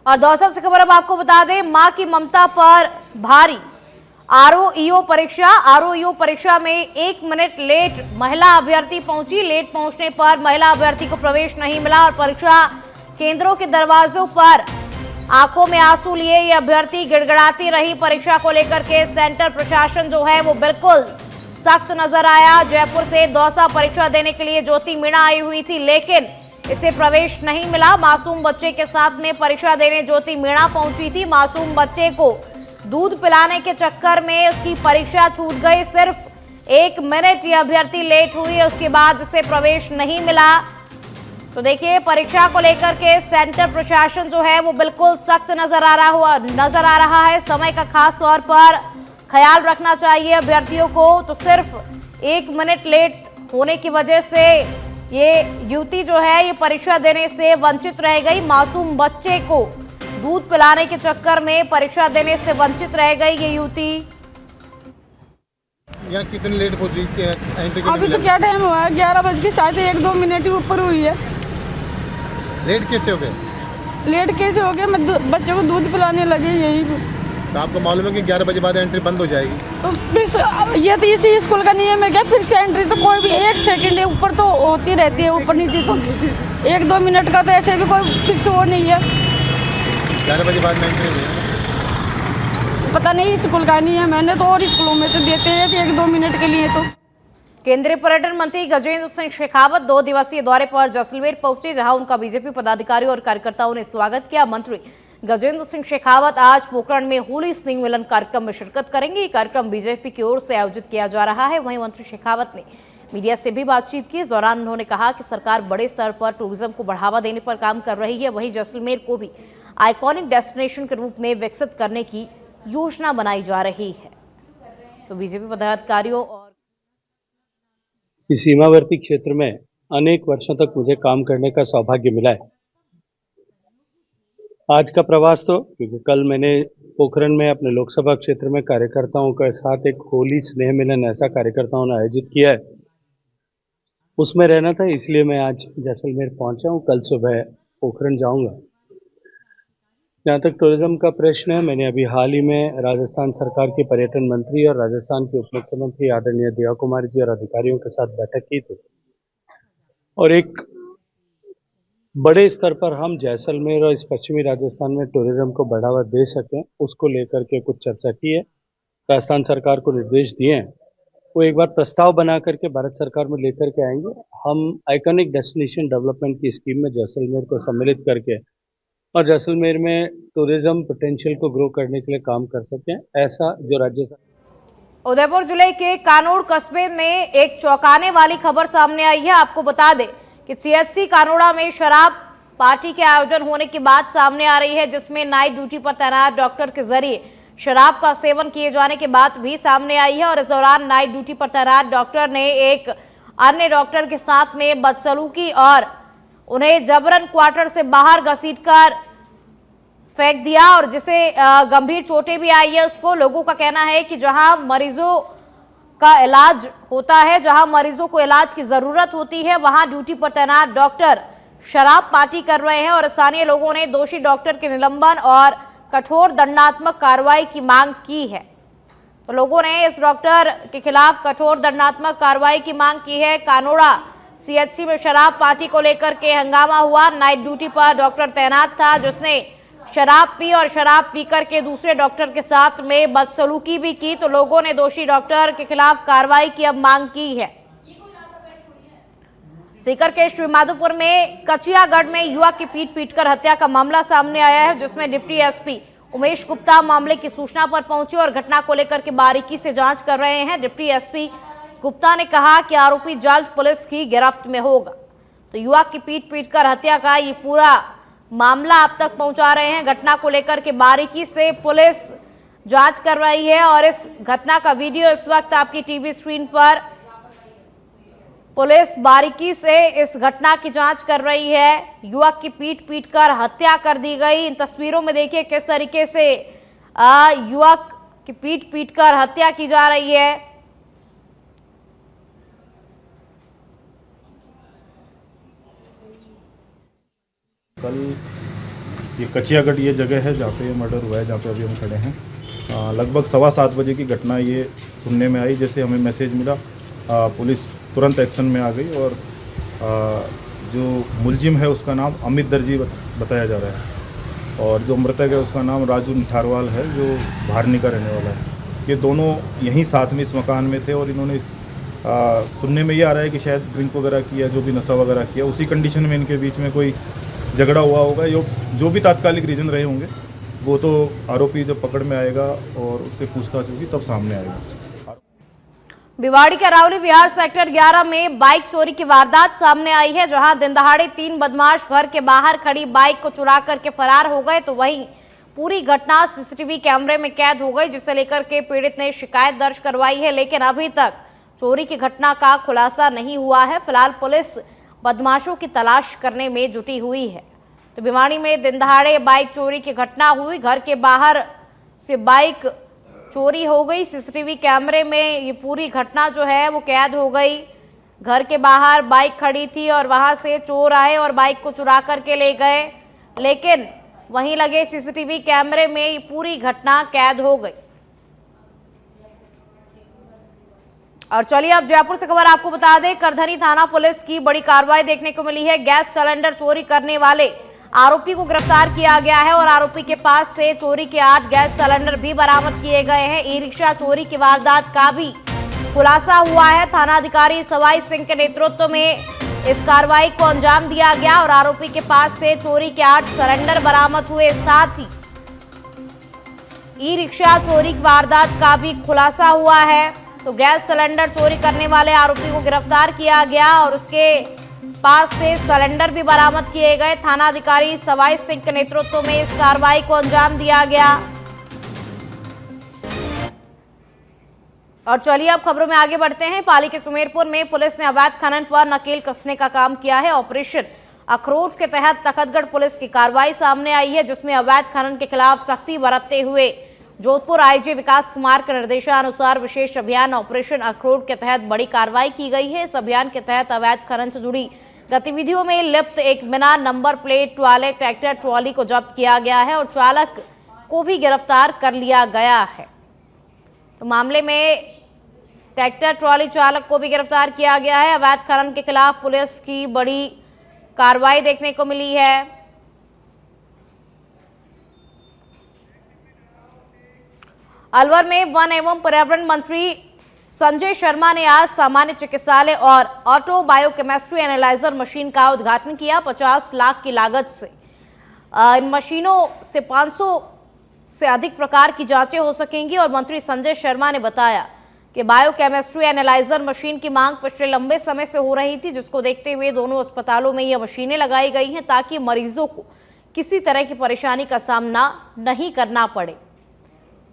और दौसा से खबर अब आपको बता दें, मां की ममता पर भारी आरओईओ परीक्षा में 1 मिनट लेट महिला अभ्यर्थी पहुंची। लेट पहुंचने पर महिला अभ्यर्थी को प्रवेश नहीं मिला और परीक्षा केंद्रों के दरवाजों पर आंखों में आंसू लिए ये अभ्यर्थी गिड़गिड़ाती रही। परीक्षा को लेकर के सेंटर प्रशासन जो है वो बिल्कुल सख्त नजर आया। जयपुर से दौसा परीक्षा देने के लिए ज्योति मीणा आई हुई थी, लेकिन इसे प्रवेश नहीं मिला। मासूम बच्चे के साथ में परीक्षा देने ज्योति मीणा पहुंची थी। मासूम बच्चे को दूध पिलाने के चक्कर में उसकी परीक्षा छूट गई। सिर्फ 1 मिनट ये अभ्यर्थी लेट हुई, उसके बाद इसे प्रवेश नहीं मिला। तो देखिए, परीक्षा को लेकर के सेंटर प्रशासन जो है वो बिल्कुल सख्त नजर आ रहा है। समय का खास तौर पर ख्याल रखना चाहिए अभ्यर्थियों को। तो सिर्फ 1 मिनट लेट होने की वजह से ये युवती जो है ये परीक्षा देने से वंचित रह गई। मासूम बच्चे को दूध पिलाने के चक्कर में परीक्षा देने से वंचित रह गई ये युवती। यहाँ कितनी लेट पहुंची? अभी तो क्या टाइम हुआ है? 11 बज के शायद 1-2 मिनट ही ऊपर हुई है। लेट कैसे हो गए? लेट कैसे हो गया? मैं बच्चे को दूध पिलाने लगी यही। तो आपको मालूम है कि 11 बजे बाद एंट्री बंद हो जाएगी? तो फिर ये तो इसी स्कूल का नियम है क्या? फिर से एंट्री तो कोई भी 1 सेकंड है ऊपर तो होती रहती है, ऊपर नीचे तो 1-2 मिनट का तो ऐसे भी कोई फिक्स वो नहीं है। 11 बजे बाद में एंट्री हुई है? पता नहीं, स्कूल का नहीं है। मैंने तो और स्कूलों में तो देते हैं 1-2 मिनट के लिए। तो केंद्रीय पर्यटन मंत्री गजेंद्र सिंह शेखावत 2 दिवसीय दौरे पर जैसलमेर पहुंचे, जहां उनका बीजेपी पदाधिकारियों और कार्यकर्ताओं ने स्वागत किया। मंत्री गजेंद्र सिंह शेखावत आज पोखरण में होली स्नेह मिलन कार्यक्रम में शिरकत करेंगे। ये कार्यक्रम बीजेपी की ओर से आयोजित किया जा रहा है। वहीं मंत्री शेखावत ने मीडिया से भी बातचीत की। इस दौरान उन्होंने कहा कि सरकार बड़े स्तर पर टूरिज्म को बढ़ावा देने पर काम कर रही है। वहीं जैसलमेर को भी आइकॉनिक डेस्टिनेशन के रूप में विकसित करने की योजना बनाई जा रही है। तो बीजेपी पदाधिकारियों और इस सीमावर्ती क्षेत्र में अनेक वर्षों तक मुझे काम करने का सौभाग्य मिला है। आज का प्रवास तो क्योंकि कल मैंने पोखरण में अपने लोकसभा क्षेत्र में कार्यकर्ताओं के साथ एक होली स्नेह मिलन ऐसा कार्यकर्ताओं ने आयोजित किया है, उसमें रहना था, इसलिए मैं आज जैसलमेर पहुंचा हूं। कल सुबह पोखरण जाऊंगा। जहाँ तक टूरिज्म का प्रश्न है, मैंने अभी हाल ही में राजस्थान सरकार के पर्यटन मंत्री और राजस्थान के उप मुख्यमंत्री आदरणीय दिया कुमारी जी और अधिकारियों के साथ बैठक की थी और एक बड़े स्तर पर हम जैसलमेर और इस पश्चिमी राजस्थान में टूरिज्म को बढ़ावा दे सकें, उसको लेकर के कुछ चर्चा की है। राजस्थान सरकार को निर्देश दिए हैं, वो एक बार प्रस्ताव बना करके भारत सरकार में लेकर के आएंगे। हम आइकॉनिक डेस्टिनेशन डेवलपमेंट की स्कीम में जैसलमेर को सम्मिलित करके और जैसलमेर में टूरिज्म पोटेंशियल को ग्रो करने के लिए काम कर सकें, ऐसा जो राज्य सरकार। उदयपुर जिले के कानोड़ कस्बे में एक चौंकाने वाली खबर सामने आई है। आपको बता दें कि सीएचसी कानोड़ा में शराब पार्टी के आयोजन होने की बात सामने आ रही है, जिसमें नाइट ड्यूटी पर तैनात डॉक्टर के जरिए शराब का सेवन किए जाने की बात भी सामने आई है। और इस दौरान नाइट ड्यूटी पर तैनात डॉक्टर ने एक अन्य डॉक्टर के साथ में बदसलूकी और उन्हें जबरन क्वार्टर से बाहर घसीटकर फेंक दिया और जिसे गंभीर चोटें भी आई है उसको। लोगों का कहना है कि जहां मरीजों का इलाज होता है, जहां मरीजों को इलाज की जरूरत होती है, वहां ड्यूटी पर तैनात डॉक्टर शराब पार्टी कर रहे हैं। और स्थानीय लोगों ने दोषी डॉक्टर के निलंबन और कठोर दंडात्मक कार्रवाई की मांग की है। तो लोगों ने इस डॉक्टर के खिलाफ कठोर दंडात्मक कार्रवाई की मांग की है। कानोड़ा सीएचसी में शराब पार्टी को लेकर के हंगामा हुआ। नाइट ड्यूटी पर डॉक्टर तैनात था जिसने शराब पी और शराब पीकर के दूसरे डॉक्टर के साथ में बदसलूकी भी की। तो लोगों ने दोषी डॉक्टर के खिलाफ कार्रवाई की अब मांग की है। सीकर के श्रीमाधोपुर में कचियागढ़ में युवक की पीट-पीटकर हत्या का मामला सामने आया है, जिसमें डिप्टी एसपी उमेश गुप्ता मामले की सूचना पर पहुंचे और घटना को लेकर के बारीकी से जांच कर रहे हैं। डिप्टी एसपी गुप्ता ने कहा कि आरोपी जल्द पुलिस की गिरफ्त में होगा। तो युवक की पीट-पीटकर हत्या का ये पूरा मामला आप तक पहुंचा रहे हैं। घटना को लेकर के बारीकी से पुलिस जांच कर रही है और इस घटना का वीडियो इस वक्त आपकी टीवी स्क्रीन पर। पुलिस बारीकी से इस घटना की जांच कर रही है। युवक की पीट-पीटकर हत्या कर दी गई। इन तस्वीरों में देखिए किस तरीके से युवक की पीट-पीटकर हत्या की जा रही है। कल ये कचियागढ़ ये जगह है जहाँ पे ये मर्डर हुआ है, जहाँ पे अभी हम खड़े हैं। लगभग 7:15 बजे की घटना ये सुनने में आई। जैसे हमें मैसेज मिला पुलिस तुरंत एक्शन में आ गई और जो मुलजिम है उसका नाम अमित दर्जी बताया जा रहा है और जो मृतक है उसका नाम राजू निठारवाल है जो भारनी का रहने वाला है। ये दोनों यहीं साथ में इस मकान में थे और इन्होंने सुनने में ये आ रहा है कि शायद ड्रिंक वगैरह किया, जो भी नशा वगैरह किया, उसी कंडीशन में इनके बीच में कोई झगड़ा हुआ होगा। जो भी तात्कालिक रीज़न रहे होंगे वो तो आरोपी जब पकड़ में आएगा और उससे पूछताछ होगी तब सामने आएगा। भिवाड़ी के अरावली विहार सेक्टर 11 में बाइक चोरी की वारदात सामने आई है, जहां दिन दहाड़े 3 बदमाश घर के बाहर खड़ी बाइक को चुरा करके फरार हो गए। तो वहीं पूरी घटना सीसीटीवी कैमरे में कैद हो गई, जिसे लेकर के पीड़ित ने शिकायत दर्ज करवाई है, लेकिन अभी तक चोरी की घटना का खुलासा नहीं हुआ है। फिलहाल पुलिस बदमाशों की तलाश करने में जुटी हुई है। तो भिवाड़ी में दिन दहाड़े बाइक चोरी की घटना हुई, घर के बाहर से बाइक चोरी हो गई। सीसीटीवी कैमरे में ये पूरी घटना जो है वो कैद हो गई। घर के बाहर बाइक खड़ी थी और वहां से चोर आए और बाइक को चुरा करके ले गए, लेकिन वहीं लगे सीसीटीवी कैमरे में ये पूरी घटना कैद हो गई। और चलिए अब जयपुर से खबर आपको बता दें, करधनी थाना पुलिस की बड़ी कार्रवाई देखने को मिली है। गैस सिलेंडर चोरी करने वाले आरोपी को गिरफ्तार किया गया है और आरोपी के पास से चोरी के 8 गैस सिलेंडर भी बरामद किए गए हैं। ई रिक्शा चोरी की वारदात का भी खुलासा हुआ है। थानाधिकारी सवाई सिंह के नेतृत्व में इस कार्रवाई को अंजाम दिया गया और आरोपी के पास से चोरी के 8 सिलेंडर बरामद हुए। साथ ही ई रिक्शा चोरी की वारदात का भी खुलासा हुआ है। तो गैस सिलेंडर चोरी करने वाले आरोपी को गिरफ्तार किया गया और उसके पास से सिलेंडर भी बरामद किए गए। थानाधिकारी सवाई सिंह के नेतृत्व में इस कार्रवाई को अंजाम दिया गया। और चलिए अब खबरों में आगे बढ़ते हैं। पाली के सुमेरपुर में पुलिस ने अवैध खनन पर नकेल कसने का काम किया है। ऑपरेशन अखरोट के तहत तखतगढ़ पुलिस की कार्रवाई सामने आई है, जिसमें अवैध खनन के खिलाफ सख्ती बरतते हुए जोधपुर आईजी विकास कुमार के निर्देशानुसार विशेष अभियान ऑपरेशन अखरोट के तहत बड़ी कार्रवाई की गई है। इस अभियान के तहत अवैध खनन से जुड़ी गतिविधियों में लिप्त एक बिना नंबर प्लेट वाले ट्रैक्टर ट्रॉली को जब्त किया गया है और चालक को भी गिरफ्तार कर लिया गया है। तो मामले में ट्रैक्टर ट्रॉली चालक को भी गिरफ्तार किया गया है। अवैध खनन के खिलाफ पुलिस की बड़ी कार्रवाई देखने को मिली है। अलवर में वन एवं पर्यावरण मंत्री संजय शर्मा ने आज सामान्य चिकित्सालय और ऑटो बायोकेमिस्ट्री एनालाइजर मशीन का उद्घाटन किया। 50 लाख की लागत से इन मशीनों से 500 से अधिक प्रकार की जांचें हो सकेंगी और मंत्री संजय शर्मा ने बताया कि बायोकेमिस्ट्री एनालाइजर मशीन की मांग पिछले लंबे समय से हो रही थी, जिसको देखते हुए दोनों अस्पतालों में ये मशीनें लगाई गई हैं ताकि मरीजों को किसी तरह की परेशानी का सामना नहीं करना पड़े।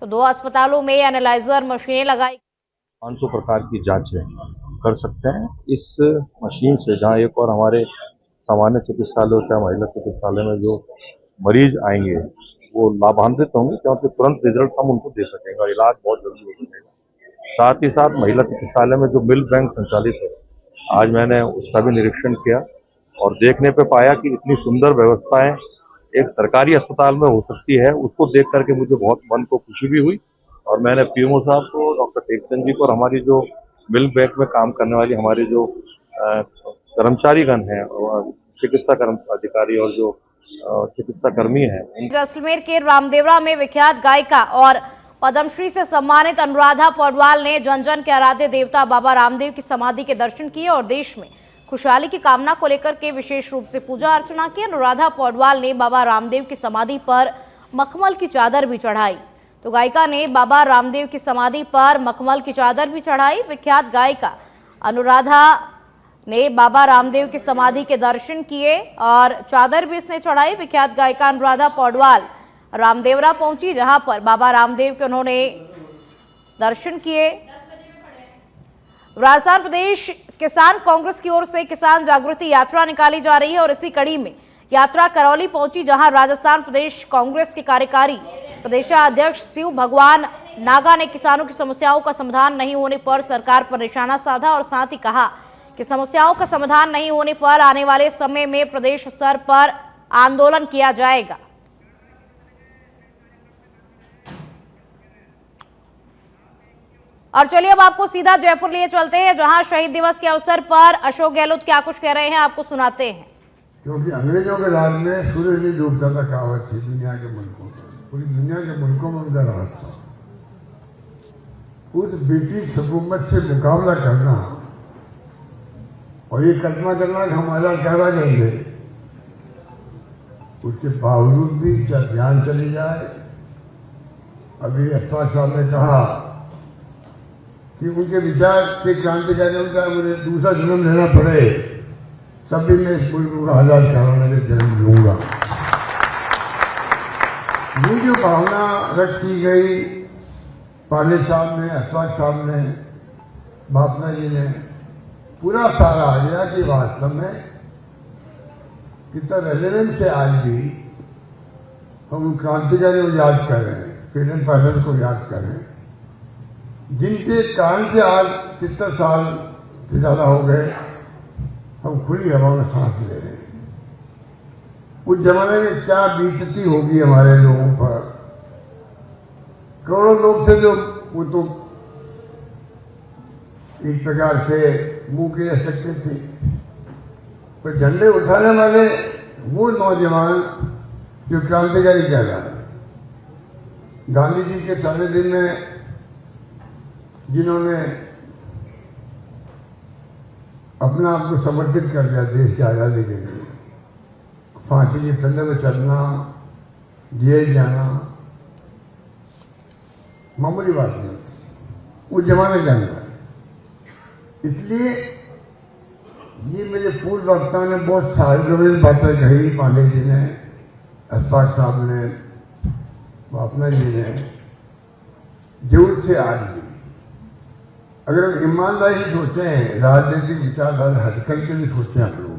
तो 2 अस्पतालों में एनालाइजर मशीनें लगाई 500 प्रकार की जांचें कर सकते हैं इस मशीन से। जहां एक और हमारे सामान्य चिकित्सालय या महिला चिकित्सालय में जो मरीज आएंगे वो लाभान्वित होंगे, क्योंकि तुरंत रिजल्ट हम उनको दे सकेंगे और इलाज बहुत जल्दी हो सकेगा। साथ ही साथ महिला चिकित्सालय में जो मिल्क बैंक संचालित है, आज मैंने उसका भी निरीक्षण किया और देखने पे पाया कि इतनी सुंदर व्यवस्थाएं एक सरकारी अस्पताल में हो सकती है। उसको देख करके मुझे बहुत मन को खुशी भी हुई और मैंने पीएमओ साहब को, डॉक्टर टेकचंद जी को और हमारी जो मिल्क बैंक में काम करने वाली हमारे जो कर्मचारीगण हैं, चिकित्सा अधिकारी और जो चिकित्सा कर्मी हैं। जैसलमेर के रामदेवरा में विख्यात गायिका और पद्मश्री से सम्मानित अनुराधा पौडवाल ने जन जन के आराध्य देवता बाबा रामदेव की समाधि के दर्शन किए और देश में खुशहाली की कामना को लेकर के विशेष रूप से पूजा अर्चना की। अनुराधा पौडवाल ने बाबा रामदेव की समाधि पर मखमल की चादर भी चढ़ाई। तो गायिका ने बाबा रामदेव की समाधि पर मखमल की चादर भी चढ़ाई। विख्यात गायिका अनुराधा ने बाबा रामदेव की समाधि के दर्शन किए और चादर भी इसने चढ़ाई। विख्यात गायिका अनुराधा पौडवाल रामदेवरा पहुंची, जहां पर बाबा रामदेव के उन्होंने दर्शन किए। राजस्थान प्रदेश किसान कांग्रेस की ओर से किसान जागृति यात्रा निकाली जा रही है और इसी कड़ी में यात्रा करौली पहुंची, जहां राजस्थान प्रदेश कांग्रेस के कार्यकारी प्रदेशाध्यक्ष शिव भगवान नागा ने किसानों की समस्याओं का समाधान नहीं होने पर सरकार पर निशाना साधा और साथ ही कहा कि समस्याओं का समाधान नहीं होने पर आने वाले समय में प्रदेश स्तर पर आंदोलन किया जाएगा। और चलिए अब आपको सीधा जयपुर लिए चलते हैं, जहां शहीद दिवस के अवसर पर अशोक गहलोत क्या कुछ कह रहे हैं आपको सुनाते हैं। क्योंकि अंग्रेजों के राज में सूर्य नहीं डूबता था, कहावत थी दुनिया के मुल्कों में, पूरी दुनिया के मुल्कों में उनका राज था। उस ब्रिटिश हुकूमत से मुकाबला करना और ये कल्पना करना कि हम आजाद कैसा करेंगे, उसके बावजूद भी क्या जान चली जाए। अभी अशफाक साहब ने कहा कि उनके विचार के क्रांतिकारी का मुझे दूसरा जन्म लेना पड़े, तब भी मैं इस मुल्क को आजाद कराने के जन्म लूंगा। ये जो भावना व्यक्त की गई पाले साहब ने, अशफाक साहब ने, बापना जी ने, पूरा सारा आ गया कि वास्तव में कितना रेलेवेंस है। आज भी हम क्रांतिकारी को याद कर रहे हैं, फ्रीडम फाइटर को याद कर रहे हैं, जिनके कारण से आज 70 साल से ज्यादा हो गए हम खुली हवा में सांस ले रहे हैं। उस जमाने में क्या बीतती होगी हमारे लोगों पर। करोड़ों लोग थे जो वो तो एक प्रकार से मुंह के रह सकते थे, पर झंडे उठाने वाले वो नौजवान जो क्रांतिकारी कहलाए, गांधी जी के सारे दिन में जिन्होंने अपना आप को समर्पित कर दिया देश की आज़ादी के लिए, फांसी के फंदे में चलना, जेल जाना मामूली बात नहीं, उस जमाने के अंदर। इसलिए ये मेरे पूर्व वक्ता ने बहुत सारे लोगों बातें कही, पांडे जी ने, अशफाक साहब ने, बापना जी ने, जरूर से आज भी अगर हम ईमानदारी से सोचे हैं, राजनीतिक विचारधारा हटकर के भी सोचे आप लोग,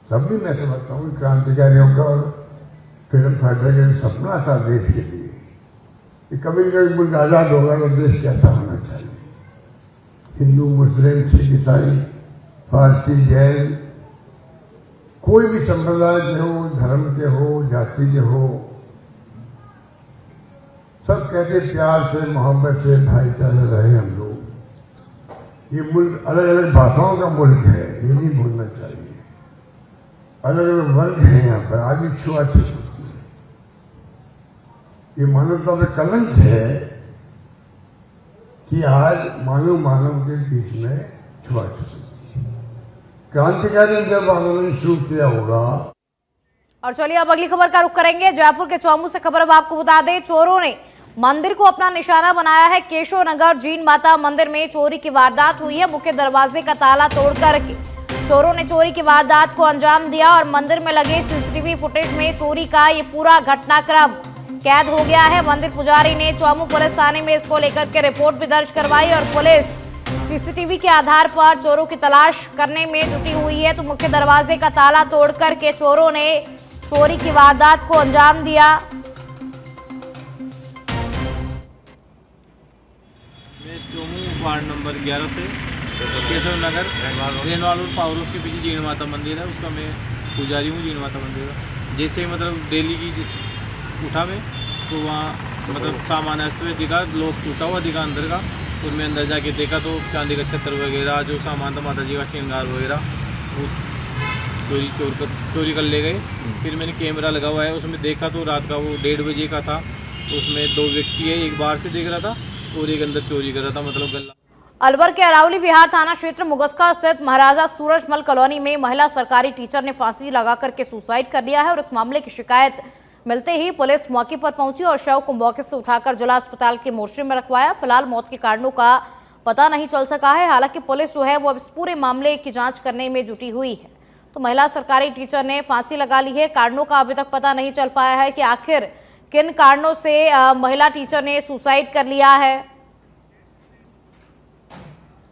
तब भी मैं समझता हूँ क्रांतिकारियों का और फ्रीडम फाइटर का सपना था देश के लिए कि कभी कभी मुल्क आजाद होगा तो देश कैसा होना चाहिए। हिंदू, मुस्लिम, सिख, ईसाई, पारसी, जैन, कोई भी संप्रदाय के हो, धर्म के हो, जाति के हो, सब कहते प्यार से, मोहब्बत से, भाईचारे रहे हम लोग। ये मुल्क अलग अलग भाषाओं का मुल्क है, ये नहीं भूलना चाहिए। अलग अलग वर्ग हैं यहाँ पर, आगे छुआछूत होती है, ये मानवता पे कलंक है कि आज मानव के बीच में छुआछूत होती है। क्रांतिकारी ने जब आंदोलन शुरू किया होगा। और चलिए अब अगली खबर का रुख करेंगे। जयपुर के चौमू से खबर अब आपको बता दें, चोरों ने मंदिर को अपना निशाना बनाया है। केशव नगर जीन माता मंदिर में चोरी की वारदात हुई है। मुख्य दरवाजे का ताला तोड़कर के चोरों ने चोरी की वारदात को अंजाम दिया और मंदिर में लगे सीसीटीवी फुटेज में चोरी का ये पूरा घटनाक्रम कैद हो गया है। मंदिर पुजारी ने चौमू पुलिस थाने में इसको लेकर के रिपोर्ट भी दर्ज करवाई और पुलिस सीसीटीवी के आधार पर चोरों की तलाश करने में जुटी हुई है। तो मुख्य दरवाजे का ताला तोड़कर के चोरों ने चोरी की वारदात को अंजाम दिया। मैं चौमू वार्ड नंबर 11 से केशव नगर रेनवाल रोड पावर हाउस के पीछे जीण माता मंदिर है, उसका मैं पुजारी हूँ। जीण माता मंदिर का जैसे मतलब डेली की उठा में तो वहाँ मतलब सामान अस्त व्यस्त दिखा, लोग टूटा हुआ दिखा अंदर का। और मैं अंदर जाके देखा तो चांदी का छत्तर वगैरह जो सामान था माता जी का श्रृंगार वगैरह वो चोरी कर ले गए। फिर मैंने कैमरा लगा हुआ है, उसमें देखा तो रात का वो 1:30 बजे का था। तो उसमें 2 व्यक्ति है, एक बाहर से देख रहा था और एक अंदर चोरी कर रहा था, मतलब गल्ला। अलवर के अरावली विहार थाना क्षेत्र मुगस्का स्थित महाराजा सूरजमल कॉलोनी में महिला सरकारी टीचर ने फांसी लगाकर के सुसाइड कर लिया है। और इस मामले की शिकायत मिलते ही पुलिस मौके पर पहुंची और शव को मौके से उठाकर जिला अस्पताल के मोर्चरी में रखवाया। फिलहाल मौत के कारणों का पता नहीं चल सका है। हालांकि पुलिस जो है वो अब इस पूरे मामले की जांच करने में जुटी हुई है। तो महिला सरकारी टीचर ने फांसी लगा ली है। कारणों का अभी तक पता नहीं चल पाया है कि आखिर किन कारणों से महिला टीचर ने सुसाइड कर लिया है।